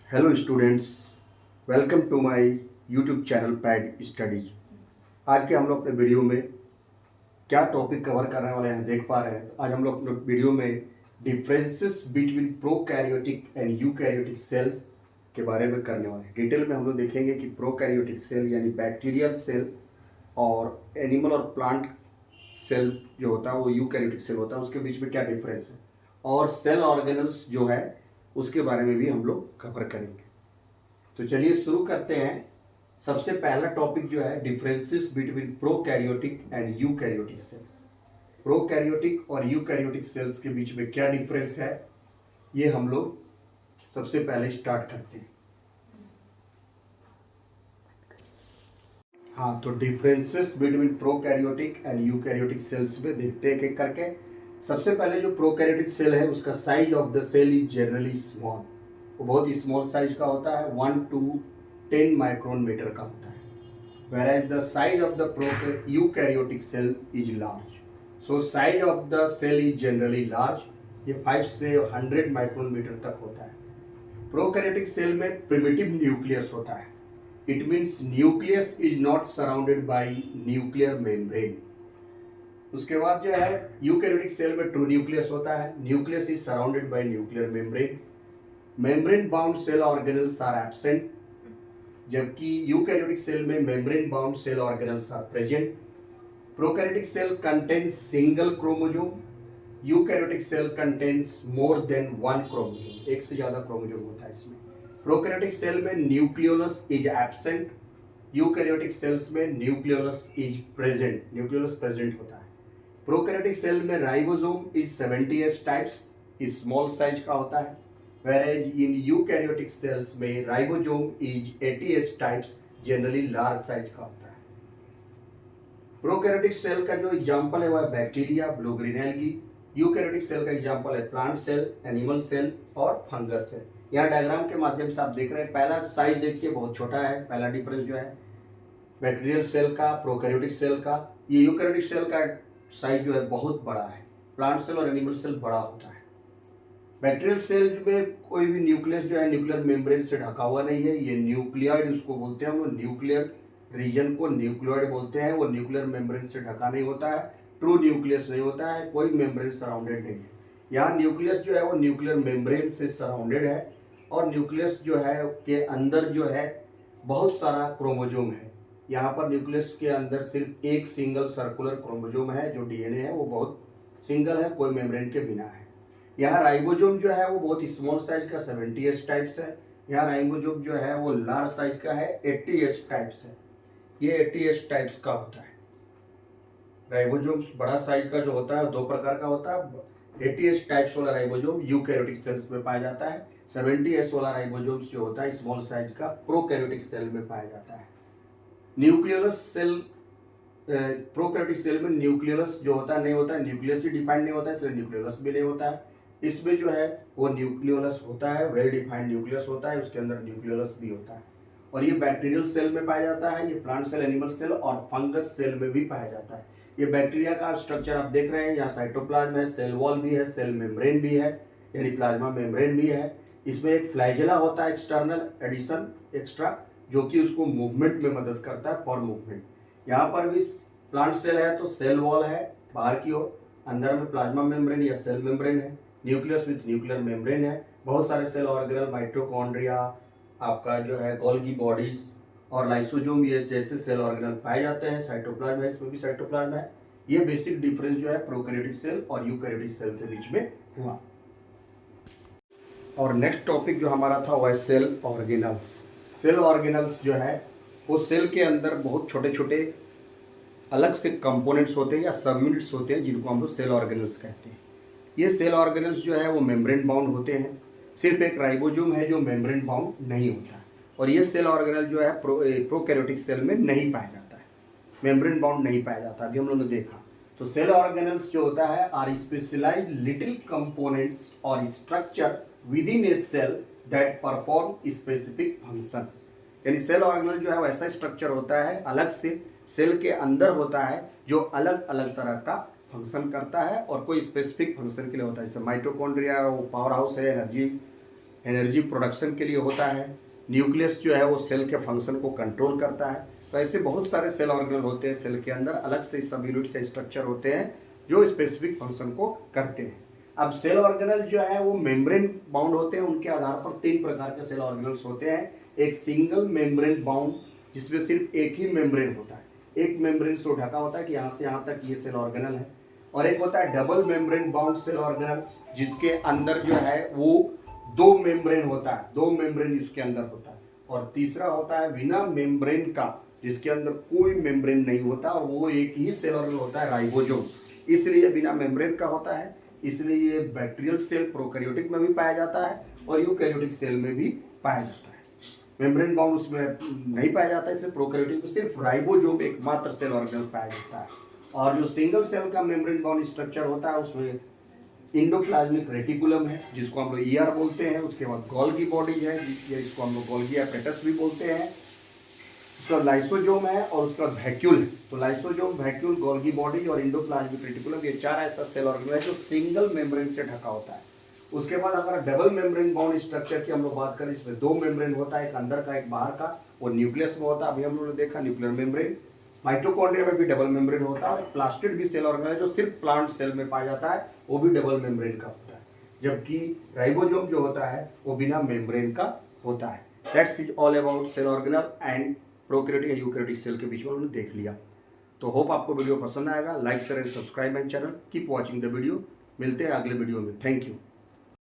Hello students, welcome to my YouTube channel Pad Studies. आज के हम लोग अपने वीडियो में क्या टॉपिक कवर करने वाले हैं देख पा रहे हैं। तो आज हम लोग अपने वीडियो में differences between prokaryotic and eukaryotic cells के बारे में करने वाले हैं। डिटेल में हम लोग देखेंगे कि प्रोकैरियोटिक सेल यानी बैक्टीरियल सेल और एनिमल और प्लांट सेल जो होता है वो यूकैरियोटिक सेल होता है, उसके बीच में क्या डिफरेंस है, और सेल ऑर्गेनल्स जो है उसके बारे में भी हम लोग कवर करेंगे। तो चलिए शुरू करते हैं। सबसे पहला टॉपिक जो है differences between prokaryotic and eukaryotic cells. Prokaryotic और यूकैरियोटिक सेल्स के बीच में क्या डिफरेंस है, ये हम लोग सबसे पहले स्टार्ट करते हैं। हाँ, तो differences between prokaryotic and eukaryotic cells में देखते हैं एक करके। सबसे पहले जो प्रोकैरियोटिक सेल है उसका size of the cell is generally small, वो बहुत ही स्मॉल साइज का होता है, 1 to 10 माइक्रोन मीटर का होता है। whereas the size of the eukaryotic cell is large, so size of the cell is generally large, ये 5 से 100 माइक्रोन मीटर तक होता है। प्रोकैरियोटिक सेल में प्रिमिटिव न्यूक्लियस होता है, it means nucleus is not surrounded by nuclear membrane. उसके बाद जो है यूकैरियोटिक सेल में ट्रू न्यूक्लियस होता है, nucleus is surrounded by nuclear membrane. Membrane bound cell organelles are absent, जबकि यूकैरियोटिक सेल में membrane bound cell organelles are present. Prokaryotic cell contains single chromosome, eukaryotic cell contains more than 1 chromosome, एक से ज्यादा chromosome होता है इसमें। Prokaryotic cell में nucleolus is absent, eukaryotic cells में nucleolus is present, nucleolus present होता है। प्रोकैरियोटिक सेल में ribosome is 70s types, small size का होता है, whereas in eukaryotic cells में ribosome is 80s types, generally large size का होता है। प्रोकैरियोटिक सेल का जो एग्जांपल है वह है bacteria, blue green algae. Eukaryotic cell का एग्जांपल है प्लांट सेल, एनिमल सेल और फंगस सेल। यहाँ डायग्राम के माध्यम से आप देख रहे हैं, पहला साइज देखिए बहुत छोटा है, पहला डिफरेंस जो है बैक्टीरियल सेल का, प्रोकैरियोटिक सेल का। ये यूकैरियोटिक सेल का साइज जो है बहुत बड़ा है, प्लांट सेल और एनिमल सेल बड़ा होता है। बैक्टीरियल सेल में कोई भी न्यूक्लियस जो है न्यूक्लियर मेम्ब्रेन से ढका हुआ नहीं है, ये न्यूक्लियॉइड उसको बोलते हैं, वो न्यूक्लियर रीजन को न्यूक्लियॉइड बोलते हैं, वो न्यूक्लियर मेम्ब्रेन से ढका नहीं होता है, ट्रू न्यूक्लियस नहीं होता है, कोई मेम्ब्रेन सराउंडेड नहीं है। यहाँ न्यूक्लियस जो है वो न्यूक्लियर मेम्ब्रेन से सराउंडेड है, और न्यूक्लियस जो है के अंदर जो है बहुत सारा क्रोमोजोम है। यहाँ पर न्यूक्लियस के अंदर सिर्फ एक सिंगल सर्कुलर क्रोमोजोम है, जो डीएनए है वो बहुत सिंगल है, कोई मेम्ब्रेन के बिना है। यहाँ राइबोसोम जो है वो बहुत ही स्मॉल साइज का 70s टाइप्स है, यहाँ राइबोसोम जो है वो लार्ज साइज का है, 80s टाइप्स है, ये 80s टाइप्स का होता है। राइबोसोम बड़ा साइज का जो होता है दो प्रकार का होता है, 80s टाइप्स वाला राइबोसोम यूकैरियोटिक सेल्स में पाया जाता है, 70s वाला राइबोसोम जो होता है स्मॉल साइज का प्रोकैरियोटिक सेल में पाया जाता है। न्यूक्लियोलस सेल, प्रोकैरियोटिक सेल में न्यूक्लियोलस जो होता है नहीं होता है, न्यूक्लियस ही डिफाइंड नहीं होता है, इसलिए न्यूक्लियोलस भी नहीं होता है। इसमें जो है वो न्यूक्लियोलस होता है, वेल डिफाइंड न्यूक्लियस होता है, उसके अंदर न्यूक्लियोलस भी होता है, और ये बैक्टीरियल सेल में पाया जाता है, ये प्लांट सेल, एनिमल सेल और फंगस सेल में भी पाया जाता है। ये बैक्टीरिया का स्ट्रक्चर आप देख रहे हैं, यहाँ साइटोप्लाज्म है, सेल वॉल भी है, सेल मेम्ब्रेन भी है, यानी प्लाज्मा मेम्ब्रेन भी है। इसमें एक फ्लैजेला होता है, एक्सटर्नल एडिशन एक्स्ट्रा, जो कि उसको मूवमेंट में मदद करता है, फॉर मूवमेंट। यहाँ पर भी प्लांट सेल है तो सेल वॉल है बाहर की ओर, अंदर में प्लाज्मा मेम्ब्रेन या सेल मेम्ब्रेन है, न्यूक्लियस विथ न्यूक्लियर मेम्ब्रेन है, बहुत सारे सेल ऑर्गेनल, माइटोकॉन्ड्रिया, आपका जो है गोल्गी बॉडीज और लाइसोसोम, ये जैसे सेल ऑर्गेनल पाए जाते हैं। साइटोप्लाज्म है, इसमें भी साइटोप्लाज्म है। ये बेसिक डिफरेंस जो है प्रोकैरियोटिक सेल और यूकैरियोटिक सेल के बीच में हुआ। और नेक्स्ट टॉपिक जो हमारा था वह है सेल ऑर्गेनल्स। सेल ऑर्गेनल्स जो है वो सेल के अंदर बहुत छोटे छोटे अलग से कंपोनेंट्स होते हैं या सब यूनिट्स होते हैं, जिनको हम लोग सेल ऑर्गेनल्स कहते हैं। ये सेल ऑर्गेनल्स जो है वो मेम्ब्रेन बाउंड होते हैं, सिर्फ एक राइबोसोम है जो मेम्ब्रेन बाउंड नहीं होता, और ये सेल ऑर्गेनल जो है प्रोकैरियोटिक सेल में नहीं पाया जाता है, मेम्ब्रेन बाउंड नहीं पाया जाता, अभी हम लोगों ने देखा। तो सेल ऑर्गेनल्स जो होता है आर स्पेशलाइज्ड लिटिल कंपोनेंट्स और structure within a cell that perform specific functions, यानी सेल ऑर्गेनल जो है वैसा स्ट्रक्चर होता है अलग से सेल के अंदर होता है, जो अलग अलग तरह का फंक्शन करता है और कोई स्पेसिफिक फंक्शन के लिए होता है। जैसे माइटोकॉन्ड्रिया वो पावर हाउस है, एनर्जी एनर्जी प्रोडक्शन के लिए होता है। न्यूक्लियस जो है वो सेल के फंक्शन को कंट्रोल करता है। तो ऐसे बहुत सारे सेल ऑर्गेनल होते हैं सेल के अंदर, अलग से सब यूनिट से स्ट्रक्चर होते हैं जो स्पेसिफिक फंक्शन को करते हैं। अब सेल ऑर्गेनल जो है वो मेम्ब्रेन बाउंड होते हैं। उनके आधार पर 3 प्रकार के सेल ऑर्गेनल्स होते हैं। एक सिंगल मेम्ब्रेन बाउंड, जिसमें सिर्फ एक ही मेम्ब्रेन होता है, एक मेम्ब्रेन से ढका होता है कि यहाँ से यहाँ तक ये सेल ऑर्गेनल है। और एक होता है double membrane bound cell organelle, जिसके अंदर जो है वो 2 मेम्ब्रेन होता है, 2 मेम्ब्रेन इसके अंदर होता है। और तीसरा होता है बिना मेम्ब्रेन का, जिसके अंदर कोई मेम्ब्रेन नहीं होता और वो एक ही सेल ऑर्गेनल होता है, राइबोसोम। इसलिए बिना मेम्ब्रेन का होता है, इसलिए ये बैक्टीरियल सेल प्रोकैरियोटिक में भी पाया जाता है और यूकैरियोटिक सेल में भी पाया जाता है। मेम्ब्रेन बाउंड उसमें नहीं पाया जाता है, इसलिए प्रोकैरियोटिक में सिर्फ राइबोसोम एकमात्र सेल ऑर्गेनल पाया जाता है। और जो सिंगल सेल का मेम्ब्रेन बाउंड स्ट्रक्चर होता है उसमें इंडोप्लाज्मिक रेटिकुलम है, जिसको हम लोग ईआर बोलते हैं। उसके बाद गोल्गी बॉडी है, जिसको हम लोग गोल्गी एपेटस भी बोलते हैं। उसका लाइसोजोम है और उसका वैक्यूल है। तो लाइसोजोम, वैक्यूल, गोल्गी बॉडी और इंडोप्लाज्मिक रेटिकुलम, ये 4 ऐसा सेल ऑर्गेनल है जो सिंगल मेम्ब्रेन से ढका होता है। उसके बाद अगर डबल मेम्ब्रेन बाउंड स्ट्रक्चर की हम लोग बात करें, इसमें 2 मेम्ब्रेन होता है, एक अंदर का एक बाहर का। वो न्यूक्लियस में होता है, अभी हम लोगों ने देखा न्यूक्लियर मेम्ब्रेन। माइटोकॉन्ड्रिया में भी डबल मेम्ब्रेन होता है। और प्लास्टिड भी सेल ऑर्गेनल है जो सिर्फ प्लांट सेल में पाया जाता है, वो भी डबल मेम्ब्रेन का होता है। जबकि राइबोसोम जो होता है वो बिना मेम्ब्रेन का होता है। That's is all about cell organelle and prokaryotic and eukaryotic cell के बीच में उन्होंने देख लिया। तो होप आपको वीडियो पसंद आएगा। Like share and subscribe my channel. Keep watching the video. मिलते हैं अगले वीडियो में। Thank you.